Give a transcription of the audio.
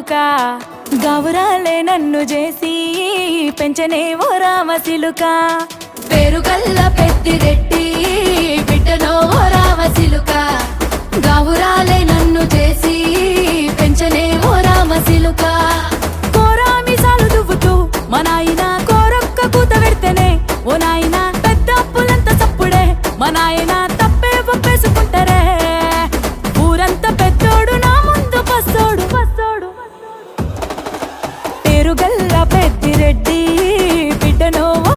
చిలుక గౌరాలే నన్ను చేసి పెంచనే ఓ రామచిలుక పేరుగల్ల పెద్దిరెడ్డి బిడ్డనో ఓ రామచిలుక గౌరాలే నన్ను చేసి పెంచనే ఓ రామచిలుక కోరామిసాలు దువ్వుతూ మా నాయన కోరొక్క కూత పెడితేనే ఓ నాయన పెద్ద అప్పులంత చప్పుడే మా నాయన